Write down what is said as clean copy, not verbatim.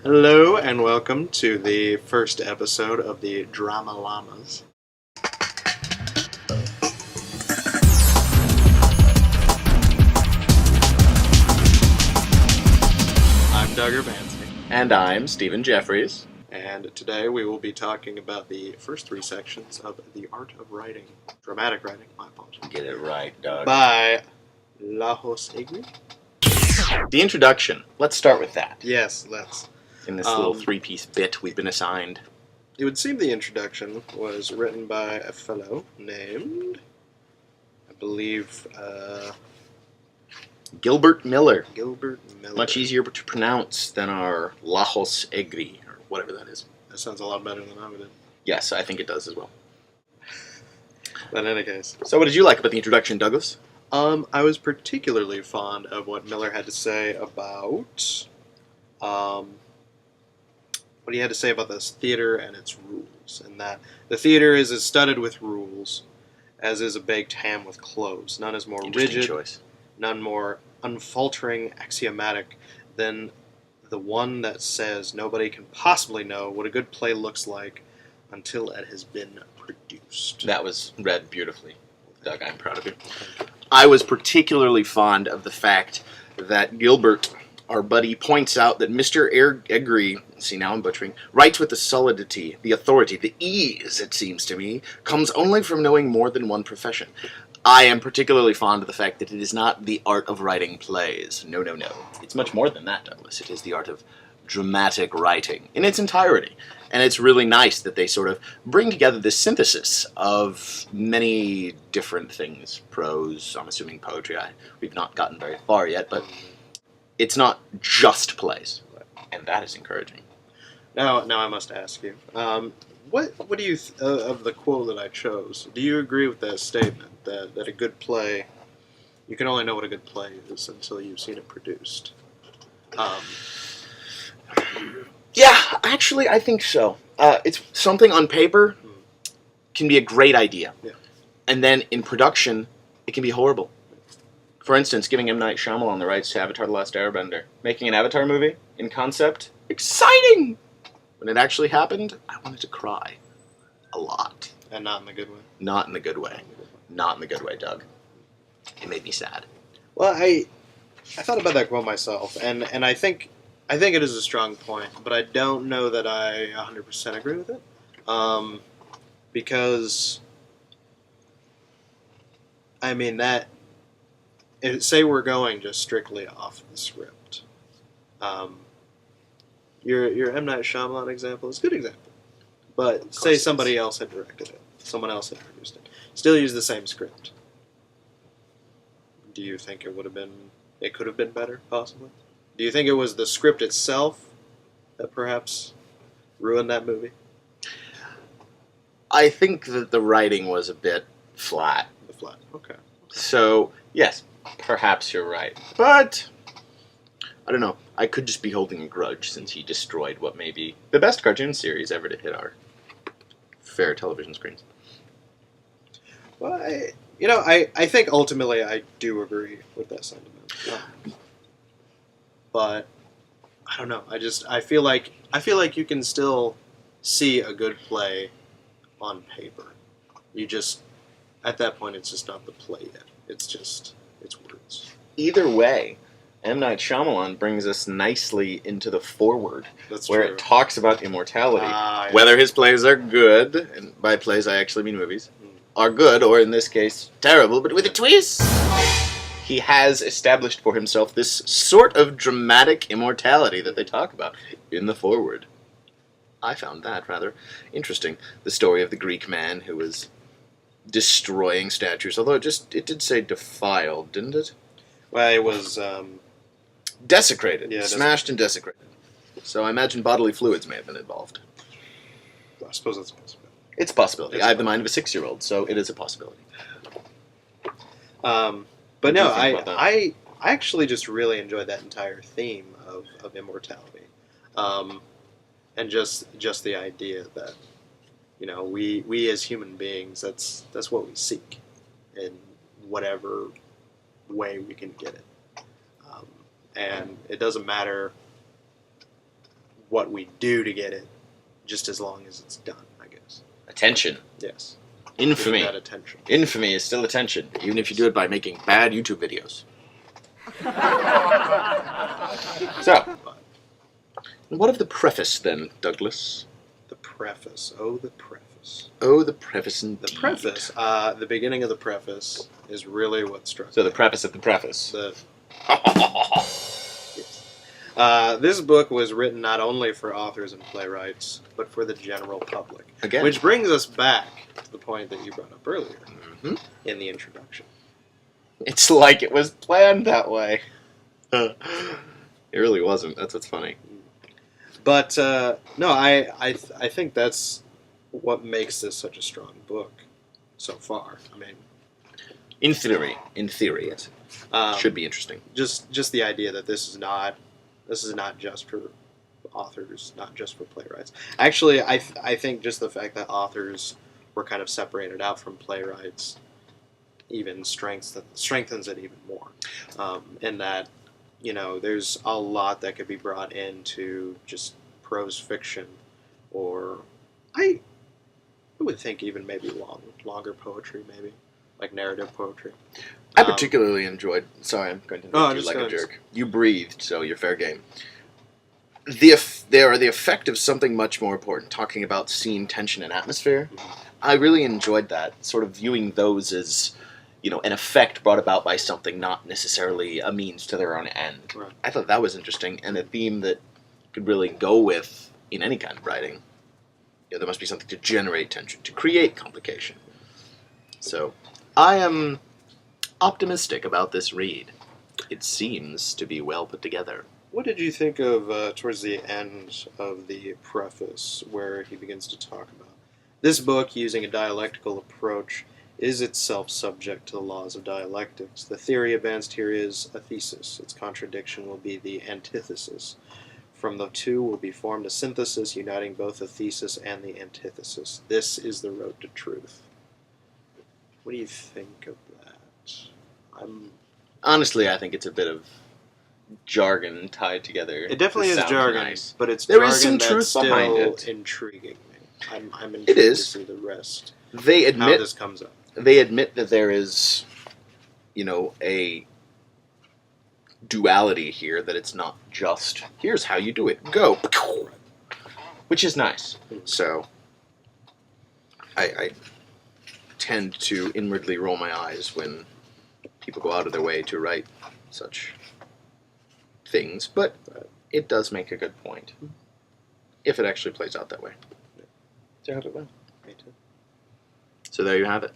Hello and welcome to the first episode of the Drama Llamas. I'm Doug Urbanski, And I'm Stephen Jeffries. and today we will be talking about the first three sections of The Art of Writing, Dramatic Writing, my apologies, Get it right, Doug. by Llamas. The introduction. Let's start with that. Yes, let's. In this little three-piece bit we've been assigned. It would seem the introduction was written by a fellow named, I believe, Gilbert Miller. Gilbert Miller. Much easier to pronounce than our Lajos Egri, or whatever that is. That sounds a lot better than I would have. Yes, I think it does as well. But in any case. So what did you like about the introduction, Douglas? I was particularly fond of what Miller had to say about, what he had to say about this theater and its rules, and that the theater is as studded with rules as is a baked ham with cloves. None is more rigid, choice. none more unfaltering, axiomatic than the one that says nobody can possibly know what a good play looks like until it has been produced. That was read beautifully. Doug, I'm proud of you. I was particularly fond of the fact that Gilbert, our buddy, points out that Mr. Egri, see now I'm butchering, writes with the solidity, the authority, the ease, it seems to me, comes only from knowing more than one profession. I am particularly fond of the fact that it is not the art of writing plays. No, no, no. It's much more than that, Douglas. It is the art of dramatic writing in its entirety. And it's really nice that they sort of bring together this synthesis of many different things. Prose, I'm assuming poetry. We've not gotten very far yet, but it's not just plays. And that is encouraging. Now I must ask you, what do you of the quote that I chose? Do you agree with that statement that a good play, you can only know what a good play is until you've seen it produced? Yeah, actually, I think so. It's something on paper can be a great idea, Yeah. and then in production, it can be horrible. For instance, giving M. Night Shyamalan the rights to Avatar: The Last Airbender, making an Avatar movie in concept, exciting. When it actually happened, I wanted to cry a lot. And not in the good way. Not in the good way. Not in the good way, Doug. It made me sad. Well, I thought about that quote myself, and I think it is a strong point, but I don't know that I 100% agree with it, because I mean that. Say we're going just strictly off the script. Your M. Night Shyamalan example is a good example, but say somebody else had directed it, someone else had produced it, still use the same script. Do you think it could have been better, possibly? Do you think it was the script itself that perhaps ruined that movie? I think that the writing was a bit flat. The flat. Okay. So, yes, perhaps you're right. But, I don't know. I could just be holding a grudge since he destroyed what may be the best cartoon series ever to hit our fair television screens. Well, I think ultimately I do agree with that sentiment. But I don't know. I feel like you can still see a good play on paper. You just at that point it's just not the play yet. It's words. Either way, M. Night Shyamalan brings us nicely into the foreword, where true. it talks about immortality. Yeah. Whether his plays are good, and by plays I actually mean movies, are good, or in this case, terrible, but with a twist. He has established for himself this sort of dramatic immortality that they talk about in the foreword. I found that rather interesting. The story of the Greek man who was destroying statues, although it did say defiled, didn't it? Well, it was Desecrated. Yeah, Smashed and desecrated. So I imagine bodily fluids may have been involved. I suppose that's possible. It's a possibility. I have the mind of a 6-year-old, so it is a possibility. But no, do you think about that? I actually just really enjoyed that entire theme of immortality, and just the idea that we as human beings, that's what we seek in whatever way we can get it, and it doesn't matter what we do to get it, just as long as it's done, I guess. Attention. Yes. Infamy. Giving that attention. Infamy is still attention, even if you do it by making bad YouTube videos. So, what of the preface then, Douglas? The preface. Oh, the preface. Oh, the preface indeed. The preface. The beginning of the preface is really what struck So me. the preface of the preface. Yes. This book was written not only for authors and playwrights, but for the general public. Again. Which brings us back to the point that you brought up earlier in the introduction. It's like it was planned that way. It really wasn't. That's what's funny. But no, I think that's what makes this such a strong book so far. I mean, In theory, yes. Should be interesting. Just the idea that this is not just for authors, not just for playwrights. Actually, I think just the fact that authors were kind of separated out from playwrights even strengthens it even more. In that, there's a lot that could be brought into just prose fiction, or I would think even maybe longer poetry, maybe like narrative poetry. I particularly enjoyed. Sorry, I'm going to interrupt you like a just- jerk. You breathed, so you're fair game. The effect of something much more important, talking about scene, tension, and atmosphere. I really enjoyed that, sort of viewing those as, an effect brought about by something, not necessarily a means to their own end. Right. I thought that was interesting, and a theme that could really go with in any kind of writing. There must be something to generate tension, to create complication. So, I am optimistic about this read. It seems to be well put together. What did you think of towards the end of the preface, where he begins to talk about this book, using a dialectical approach, is itself subject to the laws of dialectics. The theory advanced here is a thesis. Its contradiction will be the antithesis. From the two will be formed a synthesis, uniting both the thesis and the antithesis. This is the road to truth. What do you think of that? Honestly, I think it's a bit of jargon tied together. It definitely is Sounds jargon, nice. but it's There jargon is some that's truth still behind it. intriguing me. I'm It intrigued to is. see the rest. They How admit this comes up. they admit that there is, a duality here, that it's not just, here's how you do it, go, which is nice. So, I tend to inwardly roll my eyes when people go out of their way to write such things, but it does make a good point, if it actually plays out that way. So I hope it will. Me too. So there you have it.